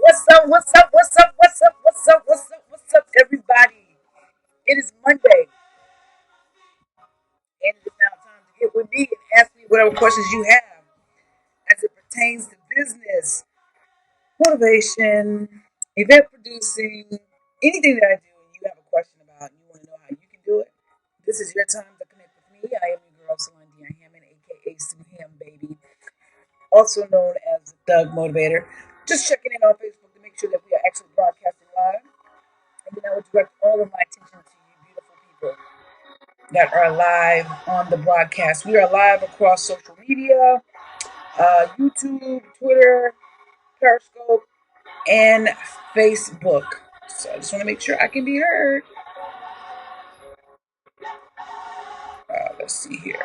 What's up? What's up? What's up? What's up? What's up? What's up? What's up, everybody? It is Monday, and it is now time to get with me and ask me whatever questions you have as it pertains to business, motivation, event producing, anything that I do, and you have a question about, and you want to know how you can do it. This is your time to connect with me. I am your girl, Solandia Hammond, aka Sue Ham Baby, also known as the Thug Motivator. Just checking in on Facebook to make sure that we are actually broadcasting live. And then I would direct all of my attention to you beautiful people that are live on the broadcast. We are live across social media, YouTube, Twitter, Periscope, and Facebook. So I just want to make sure I can be heard. Let's see here.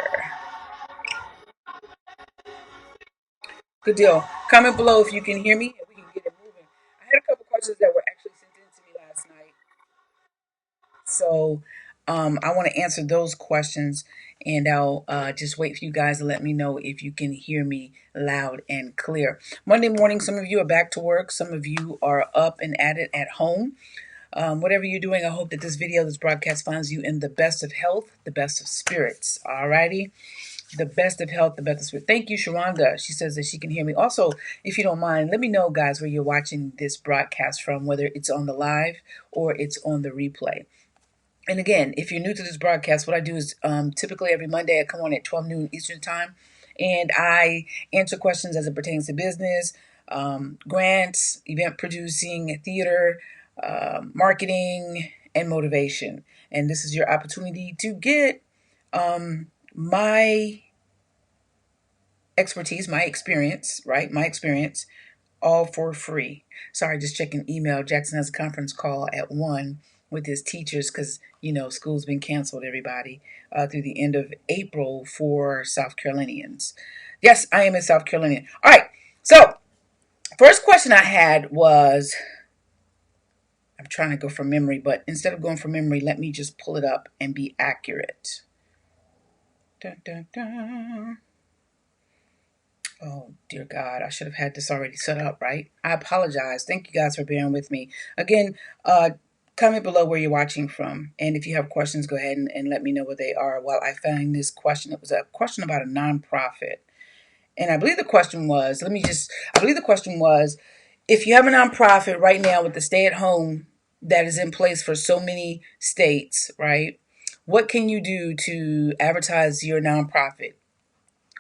Good deal. Comment below if you can hear me and we can get it moving. I had a couple questions that were actually sent in to me last night. So I want to answer those questions, and I'll just wait for you guys to let me know if you can hear me loud and clear. Monday morning, some of you are back to work, some of you are up and at it at home. Whatever you're doing, I hope that this video, this broadcast finds you in the best of health, the best of spirits. Alrighty? The best of health, the best of spirit. Thank you, Sharonda. She says that she can hear me. Also, if you don't mind, let me know, guys, where you're watching this broadcast from, whether it's on the live or it's on the replay. And again, if you're new to this broadcast, what I do is typically every Monday I come on at 12 noon Eastern Time, and I answer questions as it pertains to business, grants, event producing, theater, marketing, and motivation. And this is your opportunity to get my expertise, my experience, right? My experience, all for free. Sorry, just checking email. Jackson has a conference call at 1 with his teachers because, school's been canceled, everybody, through the end of April for South Carolinians. Yes, I am a South Carolinian. All right, so first question I had was, I'm trying to go from memory, but instead of going from memory, let me just pull it up and be accurate. Dun, dun, dun. Oh, dear God, I should have had this already set up, right? I apologize. Thank you guys for bearing with me. Again, comment below where you're watching from. And if you have questions, go ahead and let me know what they are while I find this question. It was a question about a nonprofit. And I believe the question was, if you have a nonprofit right now with the stay-at-home that is in place for so many states, right? What can you do to advertise your nonprofit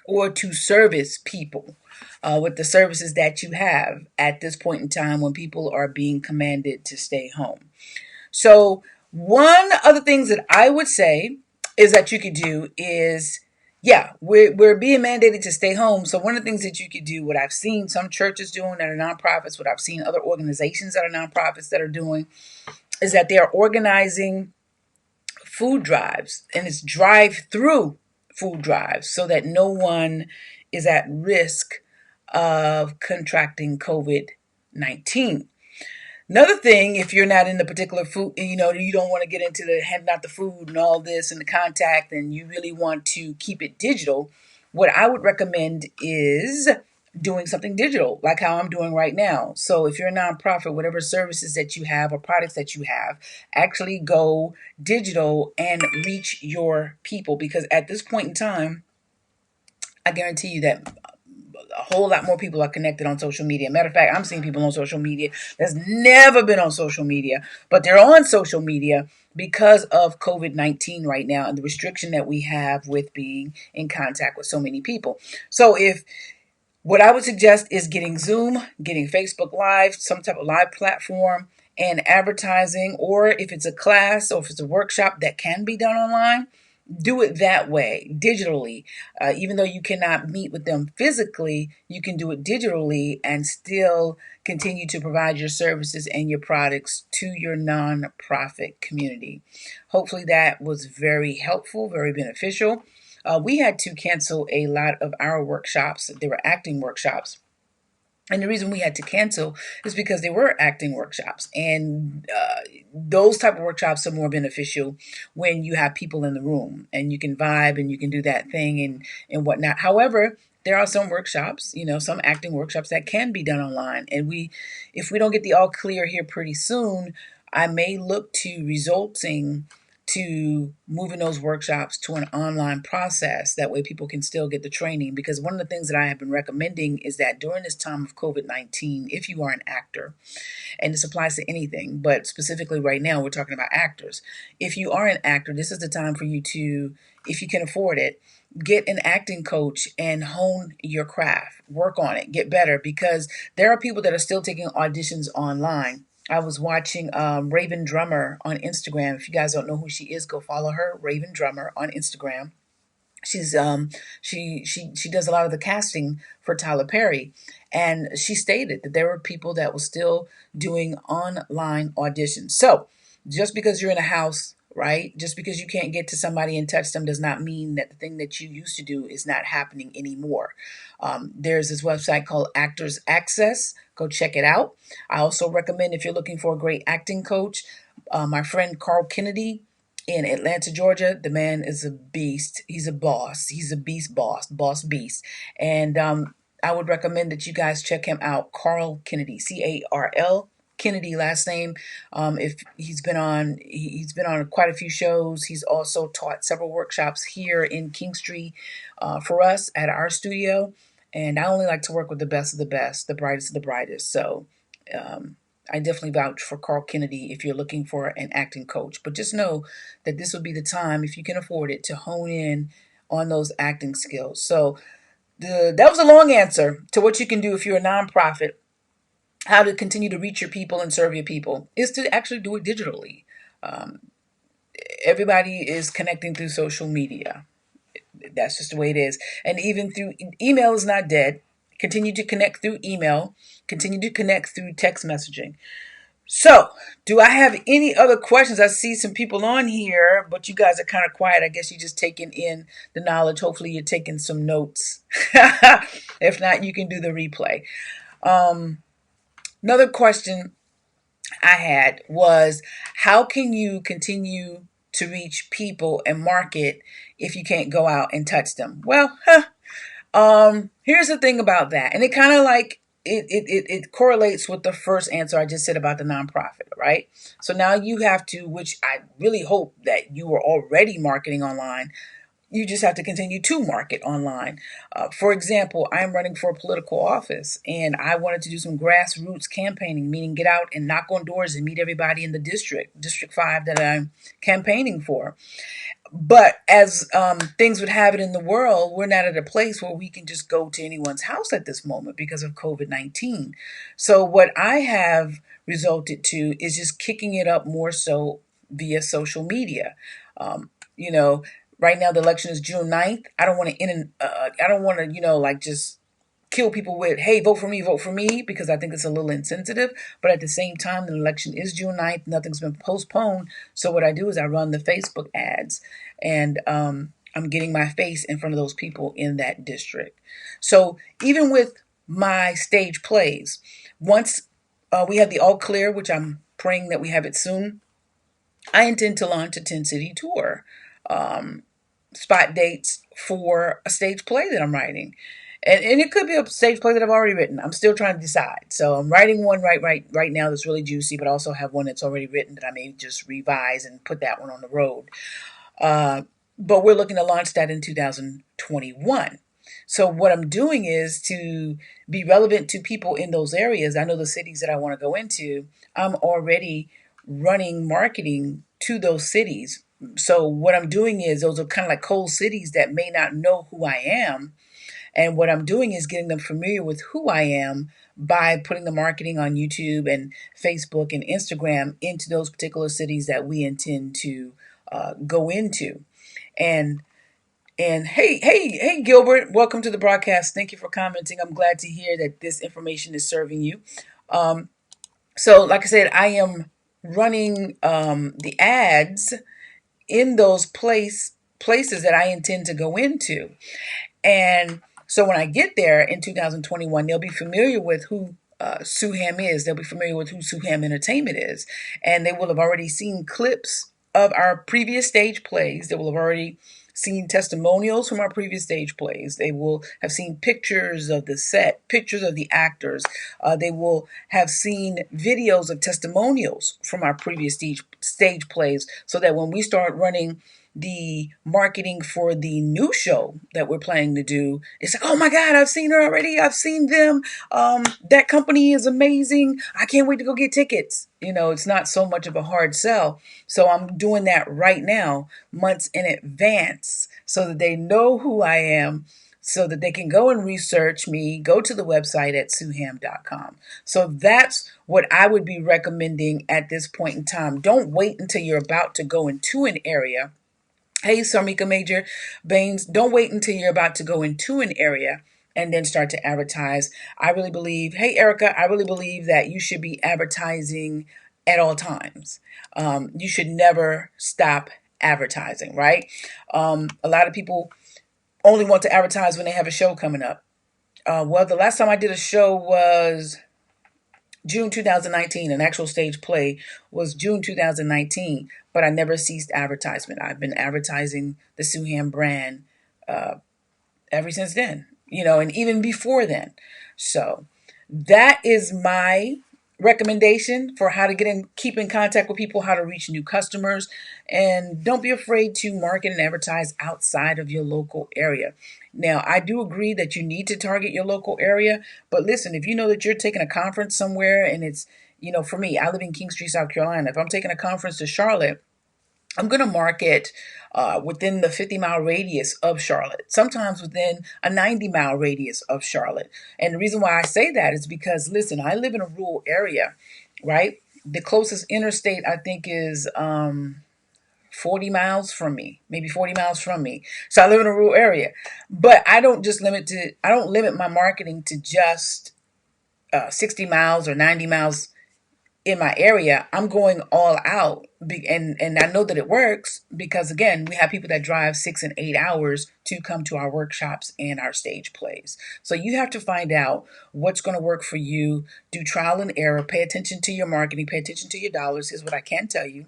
or to service people with the services that you have at this point in time when people are being commanded to stay home? So one of the things that I would say is that you could do is, yeah, we're being mandated to stay home. So one of the things that you could do, what I've seen some churches doing that are nonprofits, what I've seen other organizations that are nonprofits that are doing, is that they are organizing food drives, and it's drive-through food drives so that no one is at risk of contracting COVID-19. Another thing, if you're not in the particular food, you don't want to get into the handing out the food and all this and the contact, and you really want to keep it digital, what I would recommend is doing something digital, like how I'm doing right now. So if you're a nonprofit, whatever services that you have or products that you have, actually go digital and reach your people, because at this point in time, I guarantee you that a whole lot more people are connected on social media. Matter of fact, I'm seeing people on social media that's never been on social media, but they're on social media because of COVID-19 right now and the restriction that we have with being in contact with so many people. So what I would suggest is getting Zoom, getting Facebook Live, some type of live platform, and advertising, or if it's a class or if it's a workshop that can be done online, do it that way, digitally. Even though you cannot meet with them physically, you can do it digitally and still continue to provide your services and your products to your nonprofit community. Hopefully that was very helpful, very beneficial. We had to cancel a lot of our workshops. They were acting workshops. And the reason we had to cancel is because they were acting workshops. And those type of workshops are more beneficial when you have people in the room and you can vibe and you can do that thing and whatnot. However, there are some workshops, some acting workshops that can be done online. And if we don't get the all clear here pretty soon, I may look to resulting to moving those workshops to an online process. That way people can still get the training. Because one of the things that I have been recommending is that during this time of COVID-19, if you are an actor, and this applies to anything, but specifically right now we're talking about actors. If you are an actor, this is the time for you to, if you can afford it, get an acting coach and hone your craft. Work on it, get better, because there are people that are still taking auditions online. I was watching Raven Drummer on Instagram. If you guys don't know who she is, go follow her, Raven Drummer on Instagram. She's she does a lot of the casting for Tyler Perry, and she stated that there were people that were still doing online auditions. So just because you're in a house, right? Just because you can't get to somebody and touch them does not mean that the thing that you used to do is not happening anymore. There's this website called Actors Access. Go check it out. I also recommend, if you're looking for a great acting coach, my friend Carl Kennedy in Atlanta, Georgia. The man is a beast. He's a boss. He's a beast boss beast. And I would recommend that you guys check him out. Carl Kennedy, Carl Kennedy, last name. If he's been on quite a few shows. He's also taught several workshops here in Kingstree for us at our studio. And I only like to work with the best of the best, the brightest of the brightest. So I definitely vouch for Carl Kennedy if you're looking for an acting coach. But just know that this will be the time, if you can afford it, to hone in on those acting skills. So that was a long answer to what you can do if you're a nonprofit. How to continue to reach your people and serve your people is to actually do it digitally. Everybody is connecting through social media. That's just the way it is. And even through email is not dead. Continue to connect through email. Continue to connect through text messaging. So, do I have any other questions? I see some people on here, but you guys are kind of quiet. I guess you're just taking in the knowledge. Hopefully you're taking some notes. If not, you can do the replay. Another question I had was, how can you continue to reach people and market if you can't go out and touch them? Well, here's the thing about that. And it kind of like, it correlates with the first answer I just said about the nonprofit, right? So now you have to, which I really hope that you are already marketing online. You just have to continue to market online. For example, I'm running for a political office, and I wanted to do some grassroots campaigning, meaning get out and knock on doors and meet everybody in the District 5 that I'm campaigning for. But as things would have it in the world, we're not at a place where we can just go to anyone's house at this moment because of COVID-19. So what I have resulted to is just kicking it up more so via social media. You know, right now the election is June 9th. I don't want to, like just kill people with, hey, vote for me, because I think it's a little insensitive. But at the same time, the election is June 9th. Nothing's been postponed. So what I do is I run the Facebook ads, and I'm getting my face in front of those people in that district. So even with my stage plays, once we have the all clear, which I'm praying that we have it soon, I intend to launch a 10-city tour. Spot dates for a stage play that I'm writing. And it could be a stage play that I've already written. I'm still trying to decide. So I'm writing one right now that's really juicy, but I also have one that's already written that I may just revise and put that one on the road. But we're looking to launch that in 2021. So what I'm doing is to be relevant to people in those areas. I know the cities that I want to go into. I'm already running marketing to those cities. So what I'm doing is, those are kind of like cold cities that may not know who I am. And what I'm doing is getting them familiar with who I am by putting the marketing on YouTube and Facebook and Instagram into those particular cities that we intend to go into. And hey, Gilbert, welcome to the broadcast. Thank you for commenting. I'm glad to hear that this information is serving you. So like I said, I am running the ads in those places that I intend to go into. And so when I get there in 2021, they'll be familiar with who Suham is. They'll be familiar with who Suham Entertainment is. And they will have already seen clips of our previous stage plays. They will have already seen testimonials from our previous stage plays. They will have seen pictures of the set, pictures of the actors. They will have seen videos of testimonials from our previous stage plays, so that when we start running the marketing for the new show that we're planning to do, it's like, oh my God, I've seen her already. I've seen them. That company is amazing. I can't wait to go get tickets. It's not so much of a hard sell. So I'm doing that right now, months in advance, so that they know who I am, so that they can go and research me, go to the website at suham.com. So that's what I would be recommending at this point in time. Don't wait until you're about to go into an area. Hey, Sarmika Major Baines, don't wait until you're about to go into an area and then start to advertise. I really believe, hey, Erica, I really believe that you should be advertising at all times. You should never stop advertising, right? A lot of people only want to advertise when they have a show coming up. Well, the last time I did a show was June 2019. An actual stage play was June 2019, but I never ceased advertisement. I've been advertising the Suham brand ever since then, and even before then. So that is my recommendation for how to keep in contact with people, how to reach new customers, and don't be afraid to market and advertise outside of your local area. Now, I do agree that you need to target your local area, but listen, if you know that you're taking a conference somewhere and it's, for me, I live in Kingstree, South Carolina. If I'm taking a conference to Charlotte, I'm going to market within the 50-mile radius of Charlotte, sometimes within a 90-mile radius of Charlotte. And the reason why I say that is because, listen, I live in a rural area, right? The closest interstate, I think, is 40 miles from me, maybe 40 miles from me. So I live in a rural area. But I don't limit my marketing to just 60 miles or 90 miles in my area. I'm going all out, and I know that it works because, again, we have people that drive 6 and 8 hours to come to our workshops and our stage plays. So you have to find out what's going to work for you. Do trial and error. Pay attention to your marketing. Pay attention to your dollars. Here's what I can tell you.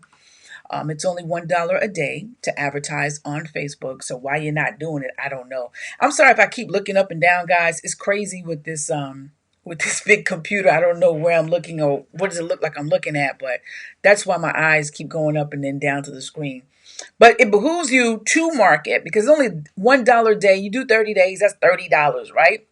It's only $1 a day to advertise on Facebook. So why you're not doing it, I don't know. I'm sorry if I keep looking up and down, guys. It's crazy with this big computer. I don't know where I'm looking or what does it look like I'm looking at, but that's why my eyes keep going up and then down to the screen. But it behooves you to market because it's only $1 a day. You do 30 days, that's $30, right?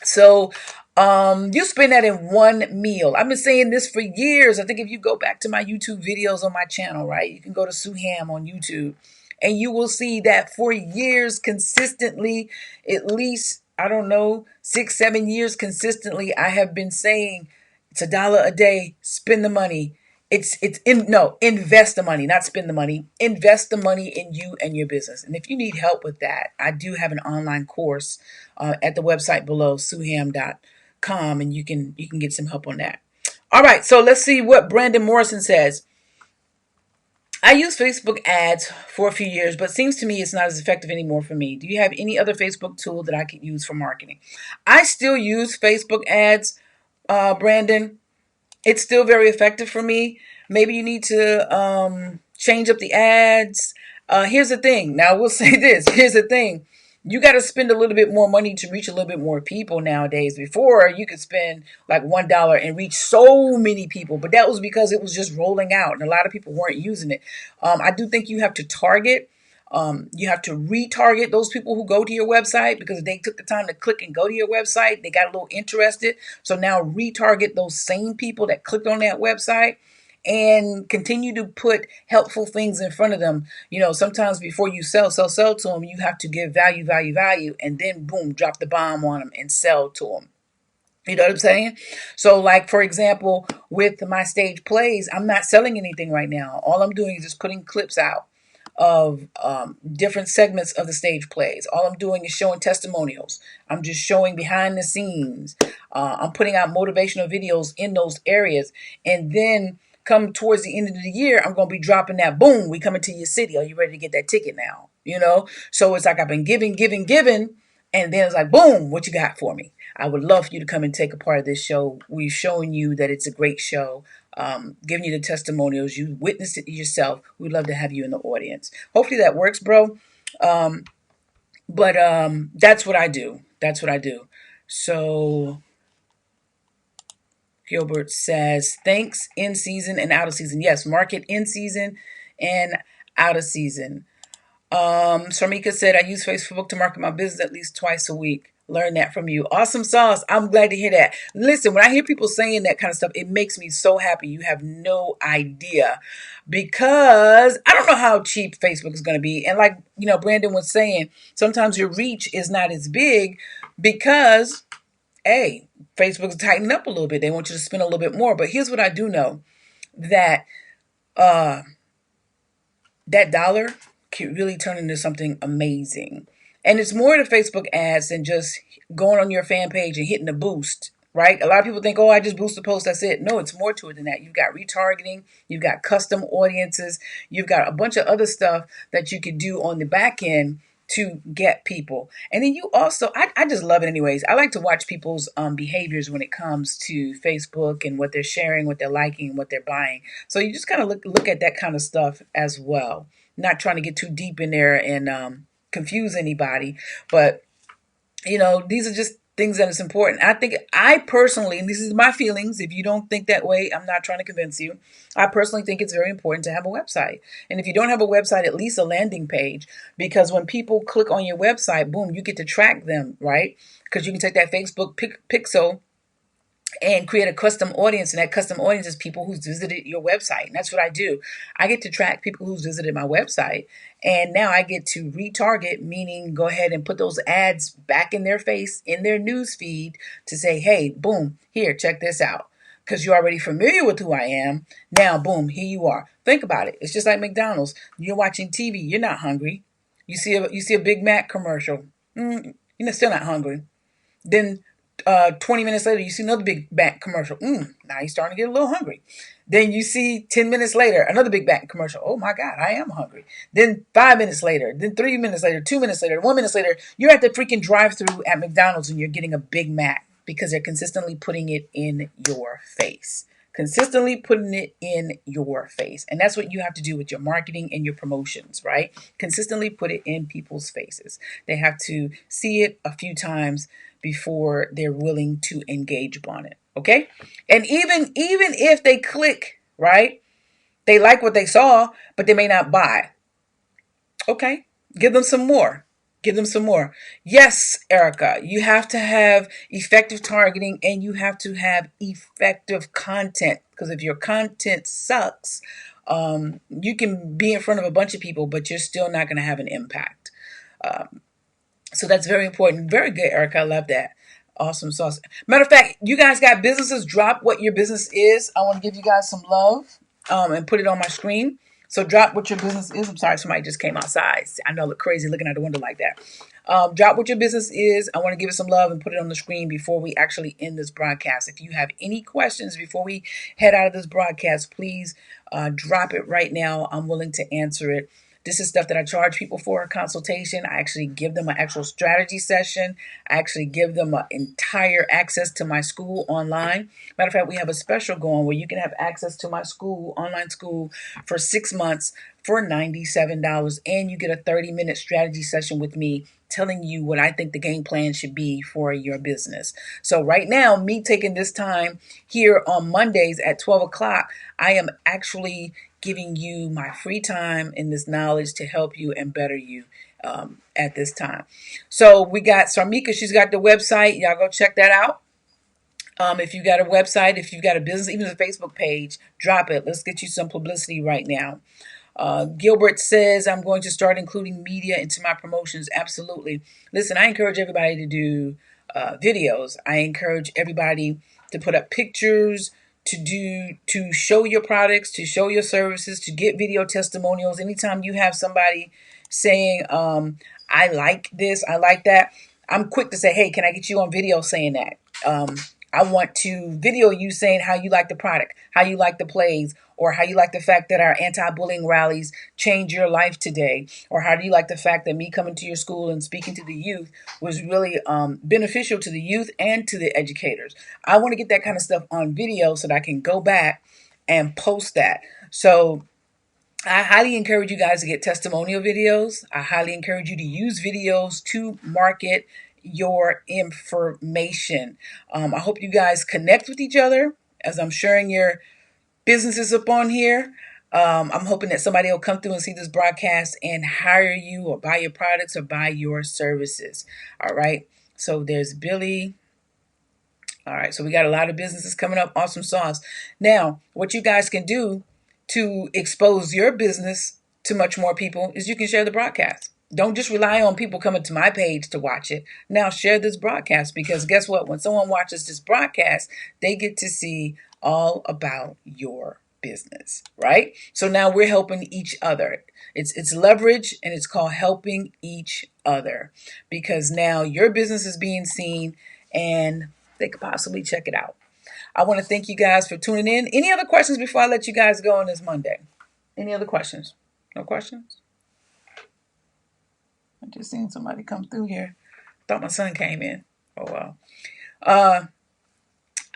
So you spend that in one meal. I've been saying this for years. I think if you go back to my YouTube videos on my channel, right, you can go to Suham on YouTube, and you will see that for years consistently, at least, I don't know, 6-7 years consistently, I have been saying it's $1 a day, spend the money. Invest the money, not spend the money. Invest the money in you and your business. And if you need help with that, I do have an online course at the website below, suham.com, and you can get some help on that. All right, so let's see what Brandon Morrison says. I use Facebook ads for a few years, but it seems to me it's not as effective anymore for me. Do you have any other Facebook tool that I could use for marketing? I still use Facebook ads, Brandon. It's still very effective for me. Maybe you need to change up the ads. Here's the thing. Now, we'll say this. Here's the thing. You got to spend a little bit more money to reach a little bit more people nowadays. Before, you could spend like $1 and reach so many people. But that was because it was just rolling out and a lot of people weren't using it. I do think you have to target. You have to retarget those people who go to your website because they took the time to click and go to your website. They got a little interested. So now retarget those same people that clicked on that website and continue to put helpful things in front of them. Sometimes before you sell to them, you have to give value, and then boom, drop the bomb on them and sell to them. You know what I'm saying? So like, for example, with my stage plays, I'm not selling anything right now. All I'm doing is just putting clips out of different segments of the stage plays. All I'm doing is showing testimonials. I'm just showing behind the scenes. I'm putting out motivational videos in those areas. And then come towards the end of the year, I'm going to be dropping that, boom, we coming to your city. Are you ready to get that ticket now? So it's like I've been giving. And then it's like, boom, what you got for me? I would love for you to come and take a part of this show. We've shown you that it's a great show, giving you the testimonials. You witnessed it yourself. We'd love to have you in the audience. Hopefully that works, bro. But that's what I do. That's what I do. So Gilbert says, thanks, in season and out of season. Yes, market in season and out of season. Sharmika said, I use Facebook to market my business at least twice a week. Learn that from you. Awesome sauce. I'm glad to hear that. Listen, when I hear people saying that kind of stuff, it makes me so happy. You have no idea, because I don't know how cheap Facebook is going to be. And like, Brandon was saying, sometimes your reach is not as big because, hey, Facebook's tightening up a little bit. They want you to spend a little bit more. But here's what I do know, that that dollar can really turn into something amazing. And it's more to Facebook ads than just going on your fan page and hitting a boost, right? A lot of people think, oh, I just boost the post, that's it. No, it's more to it than that. You've got retargeting, you've got custom audiences, you've got a bunch of other stuff that you could do on the back end to get people. And then you also, I just love it anyways. I like to watch people's behaviors when it comes to Facebook and what they're sharing, what they're liking, what they're buying. So you just kind of look at that kind of stuff as well. Not trying to get too deep in there and confuse anybody, but these are just things that is important. I think, I personally, and this is my feelings, if you don't think that way, I'm not trying to convince you. I personally think it's very important to have a website. And if you don't have a website, at least a landing page, because when people click on your website, boom, you get to track them, right? Because you can take that Facebook pixel and create a custom audience, and that custom audience is people who's visited your website. And that's what I do. I get to track people who's visited my website, and now I get to retarget, meaning go ahead and put those ads back in their face, in their news feed, to say, hey, boom, here, check this out. Because you're already familiar with who I am. Now, boom, here you are. Think about it. It's just like McDonald's. You're watching TV. You're not hungry. You see a Big Mac commercial. You're still not hungry. Then 20 minutes later, you see another Big Mac commercial. Now you're starting to get a little hungry. Then you see 10 minutes later, another Big Mac commercial. Oh my God, I am hungry. Then 5 minutes later, then 3 minutes later, 2 minutes later, 1 minute later, you're at the freaking drive-thru at McDonald's and you're getting a Big Mac because they're consistently putting it in your face. Consistently putting it in your face. And that's what you have to do with your marketing and your promotions, right? Consistently put it in people's faces. They have to see it a few times before they're willing to engage upon it. Okay? And even if they click, right? They like what they saw, but they may not buy. Okay? Give them some more. Give them some more. Yes, Erica, you have to have effective targeting and you have to have effective content. Because if your content sucks, you can be in front of a bunch of people, but you're still not going to have an impact. So that's very important. Very good, Erica. I love that. Awesome sauce. Matter of fact, you guys got businesses, drop what your business is. I want to give you guys some love and put it on my screen. So drop what your business is. I'm sorry, somebody just came outside. I know I look crazy looking out the window like that. Drop what your business is. I want to give it some love and put it on the screen before we actually end this broadcast. If you have any questions before we head out of this broadcast, please drop it right now. I'm willing to answer it. This is stuff that I charge people for, a consultation. I actually give them an actual strategy session. I actually give them an entire access to my school online. Matter of fact, we have a special going where you can have access to my school, online school, for 6 months for $97. And you get a 30-minute strategy session with me telling you what I think the game plan should be for your business. So right now, me taking this time here on Mondays at 12 o'clock, I am actually giving you my free time and this knowledge to help you and better you at this time. So we got Sarmika. She's got the website. Y'all go check that out. If you got a website, if you've got a business, even a Facebook page, drop it. Let's get you some publicity right now. Gilbert says, I'm going to start including media into my promotions. Absolutely. Listen, I encourage everybody to do videos. I encourage everybody to put up pictures, to show your products, to show your services, to get video testimonials. Anytime you have somebody saying, I like this, I like that, I'm quick to say, hey, can I get you on video saying that? I want to video you saying how you like the product, how you like the plays, or how you like the fact that our anti-bullying rallies change your life today, or how do you like the fact that me coming to your school and speaking to the youth was really beneficial to the youth and to the educators. I want to get that kind of stuff on video so that I can go back and post that. So I highly encourage you guys to get testimonial videos. I highly encourage you to use videos to market your information. I hope you guys connect with each other as I'm sharing your businesses up on here. I'm hoping that somebody will come through and see this broadcast and hire you or buy your products or buy your services. All right. So there's Billy. All right, so we got a lot of businesses coming up. Awesome sauce. Now, what you guys can do to expose your business to much more people is you can share the broadcast. Don't just rely on people coming to my page to watch it. Now share this broadcast, because guess what? When someone watches this broadcast, they get to see all about your business, right? So now we're helping each other. It's leverage, and it's called helping each other, because now your business is being seen and they could possibly check it out. I want to thank you guys for tuning in. Any other questions before I let you guys go on this Monday? Any other questions? No questions? I just seen somebody come through here. Thought my son came in. Oh, wow.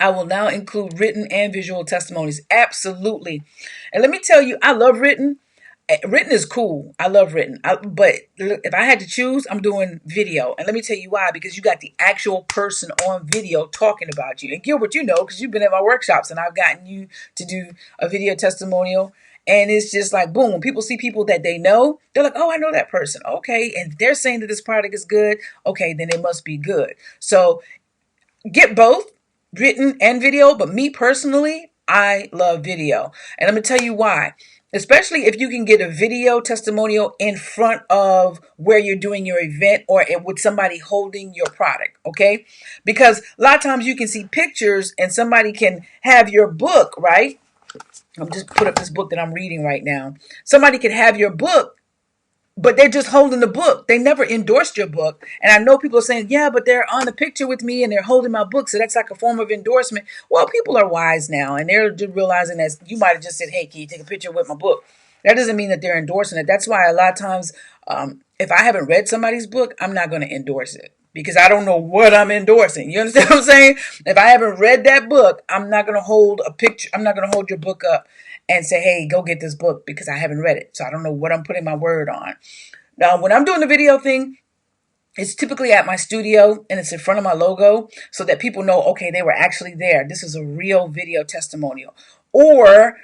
I will now include written and visual testimonies. Absolutely. And let me tell you, I love written. Written is cool. I love written. But if I had to choose, I'm doing video. And let me tell you why. Because you got the actual person on video talking about you. And Gilbert, you know, because you've been at my workshops and I've gotten you to do a video testimonial. And it's just like, boom, when people see people that they know, they're like, oh, I know that person. Okay. And they're saying that this product is good. Okay, then it must be good. So get both written and video. But me personally, I love video. And I'm going to tell you why. Especially if you can get a video testimonial in front of where you're doing your event or with somebody holding your product, okay? Because a lot of times you can see pictures and somebody can have your book, right? I'm just put up this book that I'm reading right now. Somebody could have your book, but they're just holding the book. They never endorsed your book. And I know people are saying, yeah, but they're on the picture with me and they're holding my book. So that's like a form of endorsement. Well, people are wise now, and they're just realizing that you might have just said, hey, can you take a picture with my book? That doesn't mean that they're endorsing it. That's why a lot of times, if I haven't read somebody's book, I'm not going to endorse it, because I don't know what I'm endorsing. You understand what I'm saying? If I haven't read that book, I'm not going to hold a picture. I'm not going to hold your book up and say, hey, go get this book, because I haven't read it. So I don't know what I'm putting my word on. Now, when I'm doing the video thing, it's typically at my studio and it's in front of my logo so that people know, okay, they were actually there. This is a real video testimonial. Or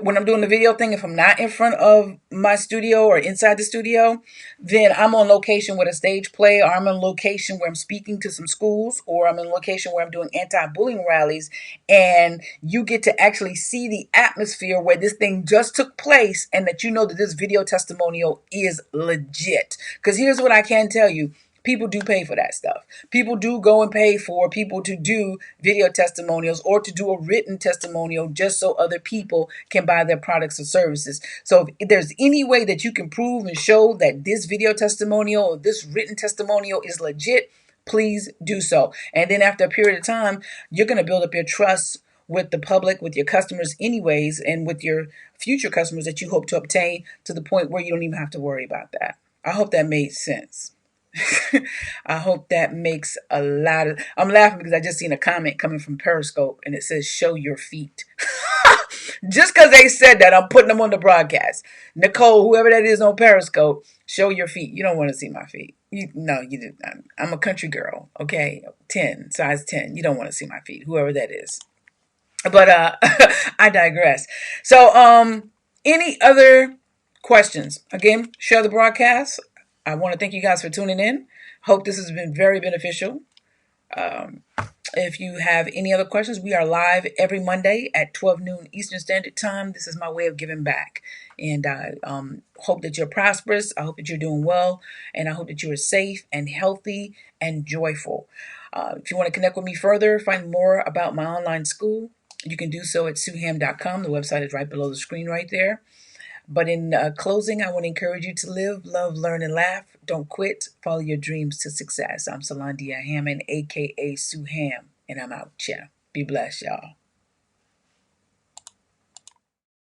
when I'm doing the video thing, if I'm not in front of my studio or inside the studio, then I'm on location with a stage play, or I'm on location where I'm speaking to some schools, or I'm in location where I'm doing anti-bullying rallies, and you get to actually see the atmosphere where this thing just took place, and that you know that this video testimonial is legit. Because here's what I can tell you. People do pay for that stuff. People do go and pay for people to do video testimonials or to do a written testimonial just so other people can buy their products or services. So if there's any way that you can prove and show that this video testimonial or this written testimonial is legit, please do so. And then after a period of time, you're going to build up your trust with the public, with your customers anyways, and with your future customers that you hope to obtain, to the point where you don't even have to worry about that. I hope that made sense. I hope that makes a lot of... I'm laughing because I just seen a comment coming from Periscope and it says, show your feet. Just because they said that, I'm putting them on the broadcast. Nicole, whoever that is on Periscope, show your feet. You don't want to see my feet. No, you did not. I'm a country girl, okay? 10, size 10. You don't want to see my feet, whoever that is. But I digress. So any other questions? Again, share the broadcast. I want to thank you guys for tuning in. Hope this has been very beneficial. If you have any other questions, we are live every Monday at 12 noon Eastern Standard Time. This is my way of giving back. And I hope that you're prosperous. I hope that you're doing well. And I hope that you are safe and healthy and joyful. If you want to connect with me further, find more about my online school, you can do so at suham.com. The website is right below the screen right there. But in closing, I want to encourage you to live, love, learn, and laugh. Don't quit. Follow your dreams to success. I'm Salandia Hammond, a.k.a. Sue Ham, and I'm out. Yeah. Be blessed, y'all.